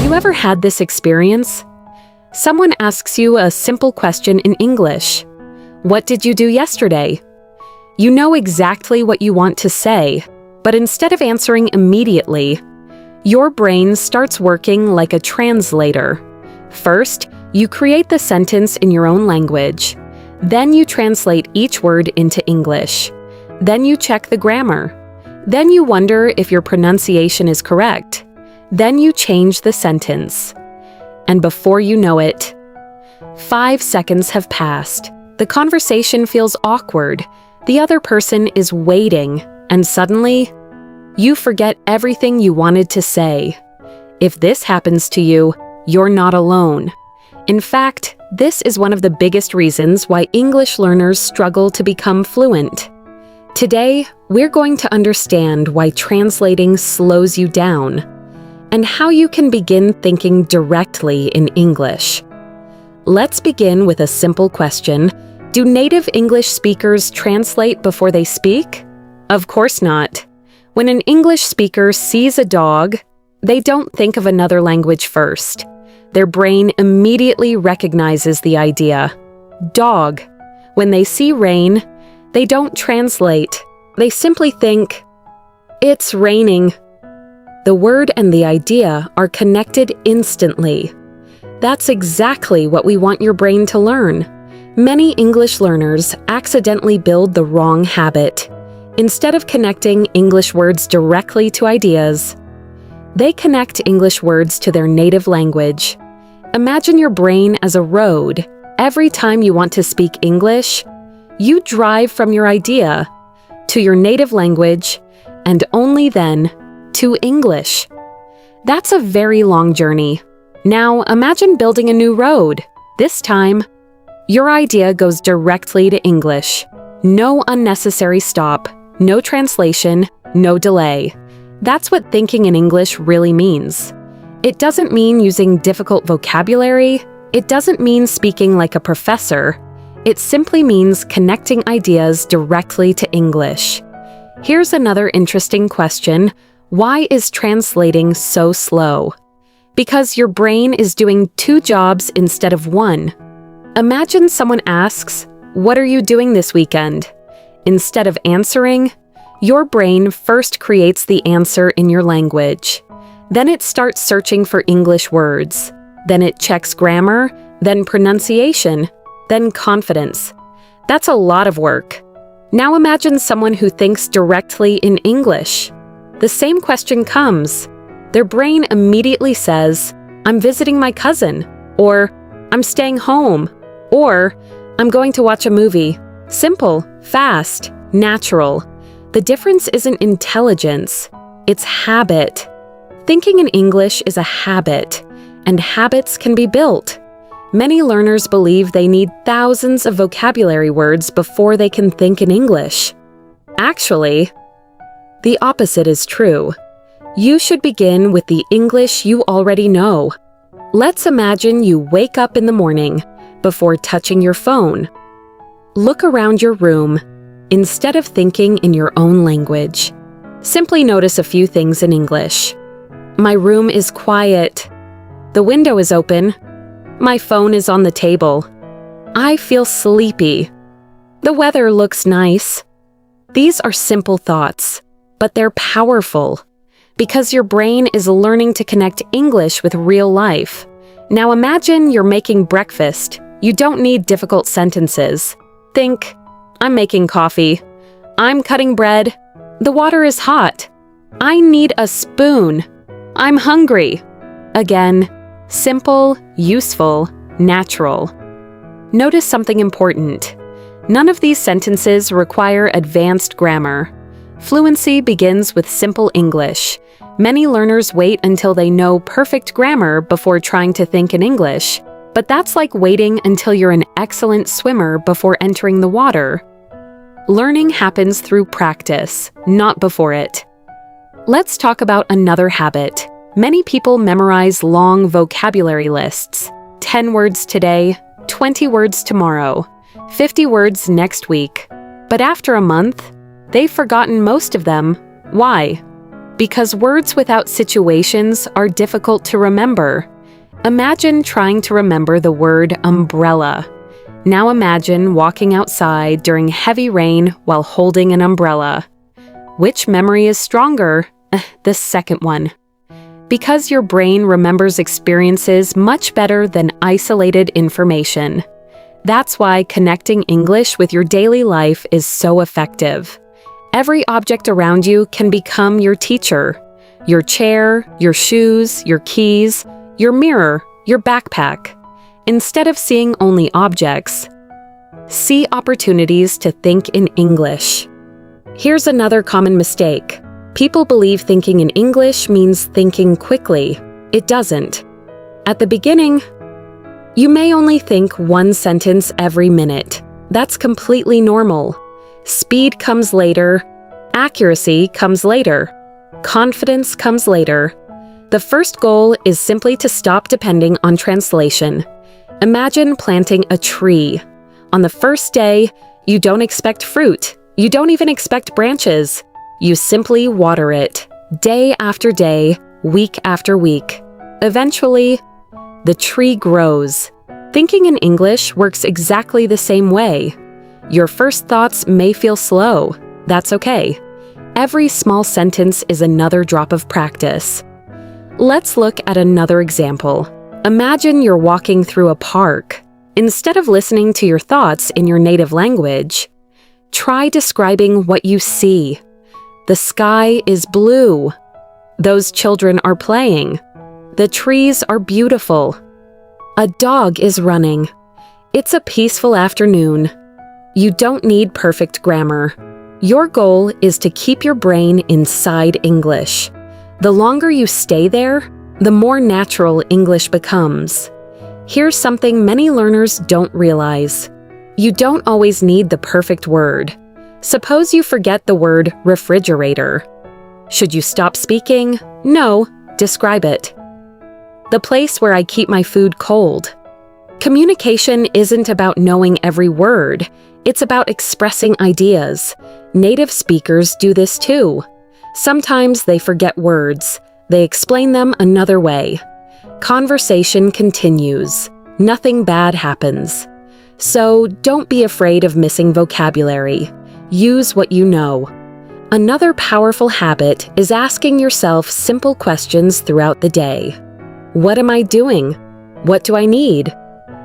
you ever had this experience? Someone asks you a simple question in English. What did you do yesterday? You know exactly what you want to say, but instead of answering immediately, your brain starts working like a translator. First, you create the sentence in your own language. Then you translate each word into English. Then you check the grammar. Then you wonder if your pronunciation is correct. Then you change the sentence. And before you know it, 5 seconds have passed. The conversation feels awkward. The other person is waiting, and suddenly, you forget everything you wanted to say. If this happens to you, you're not alone. In fact, this is one of the biggest reasons why English learners struggle to become fluent. Today, we're going to understand why translating slows you down, and how you can begin thinking directly in English. Let's begin with a simple question. Do native English speakers translate before they speak? Of course not. When an English speaker sees a dog, they don't think of another language first. Their brain immediately recognizes the idea. Dog. When they see rain, they don't translate. They simply think, it's raining. The word and the idea are connected instantly. That's exactly what we want your brain to learn. Many English learners accidentally build the wrong habit. Instead of connecting English words directly to ideas, they connect English words to their native language. Imagine your brain as a road. Every time you want to speak English, you drive from your idea to your native language, and only then to English. That's a very long journey. Now imagine building a new road. This time, your idea goes directly to English. No unnecessary stop, no translation, no delay. That's what thinking in English really means. It doesn't mean using difficult vocabulary. It doesn't mean speaking like a professor. It simply means connecting ideas directly to English. Here's another interesting question. Why is translating so slow? Because your brain is doing 2 jobs instead of 1. Imagine someone asks, "What are you doing this weekend?" Instead of answering, your brain first creates the answer in your language. Then it starts searching for English words. Then it checks grammar, then pronunciation, then confidence. That's a lot of work. Now imagine someone who thinks directly in English. The same question comes. Their brain immediately says, "I'm visiting my cousin," or "I'm staying home," or "I'm going to watch a movie." Simple, fast, natural. The difference isn't intelligence, it's habit. Thinking in English is a habit, and habits can be built. Many learners believe they need thousands of vocabulary words before they can think in English. Actually, the opposite is true. You should begin with the English you already know. Let's imagine you wake up in the morning before touching your phone. Look around your room instead of thinking in your own language. Simply notice a few things in English. My room is quiet. The window is open. My phone is on the table. I feel sleepy. The weather looks nice. These are simple thoughts, but they're powerful because your brain is learning to connect English with real life. Now imagine you're making breakfast. You don't need difficult sentences. Think, "I'm making coffee. I'm cutting bread. The water is hot. I need a spoon. I'm hungry." Again, simple, useful, natural. Notice something important. None of these sentences require advanced grammar. Fluency begins with simple English. Many learners wait until they know perfect grammar before trying to think in English, but that's like waiting until you're an excellent swimmer before entering the water. Learning happens through practice, not before it. Let's talk about another habit. Many people memorize long vocabulary lists. 10 words today, 20 words tomorrow, 50 words next week. But after a month, they've forgotten most of them. Why? Because words without situations are difficult to remember. Imagine trying to remember the word umbrella. Now imagine walking outside during heavy rain while holding an umbrella. Which memory is stronger? The second one. Because your brain remembers experiences much better than isolated information. That's why connecting English with your daily life is so effective. Every object around you can become your teacher. Your chair, your shoes, your keys, your mirror, your backpack. Instead of seeing only objects, see opportunities to think in English. Here's another common mistake. People believe thinking in English means thinking quickly. It doesn't. At the beginning, you may only think one sentence every minute. That's completely normal. Speed comes later. Accuracy comes later. Confidence comes later. The first goal is simply to stop depending on translation. Imagine planting a tree. On the first day, you don't expect fruit. You don't even expect branches. You simply water it, day after day, week after week. Eventually, the tree grows. Thinking in English works exactly the same way. Your first thoughts may feel slow. That's okay. Every small sentence is another drop of practice. Let's look at another example. Imagine you're walking through a park. Instead of listening to your thoughts in your native language, try describing what you see. The sky is blue. Those children are playing. The trees are beautiful. A dog is running. It's a peaceful afternoon. You don't need perfect grammar. Your goal is to keep your brain inside English. The longer you stay there, the more natural English becomes. Here's something many learners don't realize. You don't always need the perfect word. Suppose you forget the word refrigerator. Should you stop speaking? No, describe it. The place where I keep my food cold. Communication isn't about knowing every word. It's about expressing ideas. Native speakers do this too. Sometimes they forget words. They explain them another way. Conversation continues. Nothing bad happens. So don't be afraid of missing vocabulary. Use what you know. Another powerful habit is asking yourself simple questions throughout the day. What am I doing? What do I need?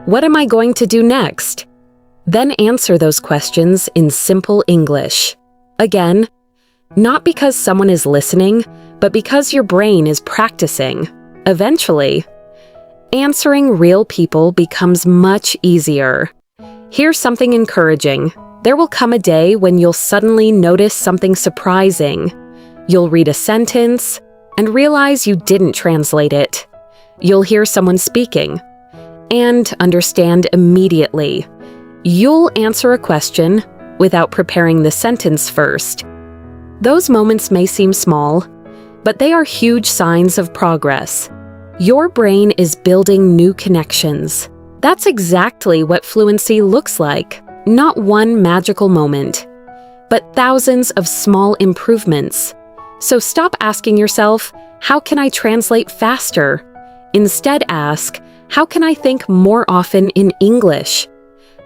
What am I going to do next? Then answer those questions in simple English. Again, not because someone is listening, but because your brain is practicing. Eventually, answering real people becomes much easier. Here's something encouraging. There will come a day when you'll suddenly notice something surprising. You'll read a sentence and realize you didn't translate it. You'll hear someone speaking and understand immediately. You'll answer a question without preparing the sentence first. Those moments may seem small, but they are huge signs of progress. Your brain is building new connections. That's exactly what fluency looks like. Not one magical moment, but thousands of small improvements. So stop asking yourself, how can I translate faster? Instead ask, how can I think more often in English?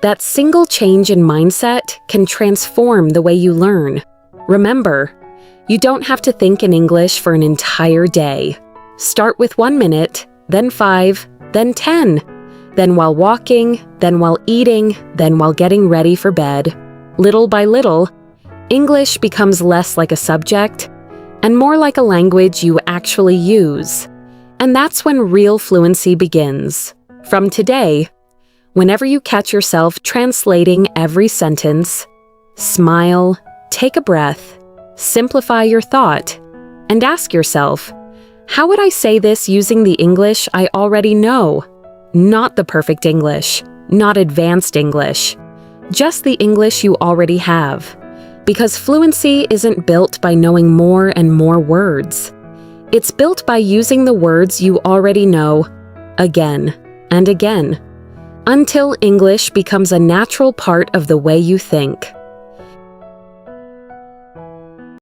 That single change in mindset can transform the way you learn. Remember, you don't have to think in English for an entire day. Start with 1 minute, then 5, then 10. Then while walking, then while eating, then while getting ready for bed. Little by little, English becomes less like a subject and more like a language you actually use. And that's when real fluency begins. From today, whenever you catch yourself translating every sentence, smile, take a breath, simplify your thought, and ask yourself, how would I say this using the English I already know? Not the perfect English, not advanced English, just the English you already have. Because fluency isn't built by knowing more and more words. It's built by using the words you already know again and again, until English becomes a natural part of the way you think.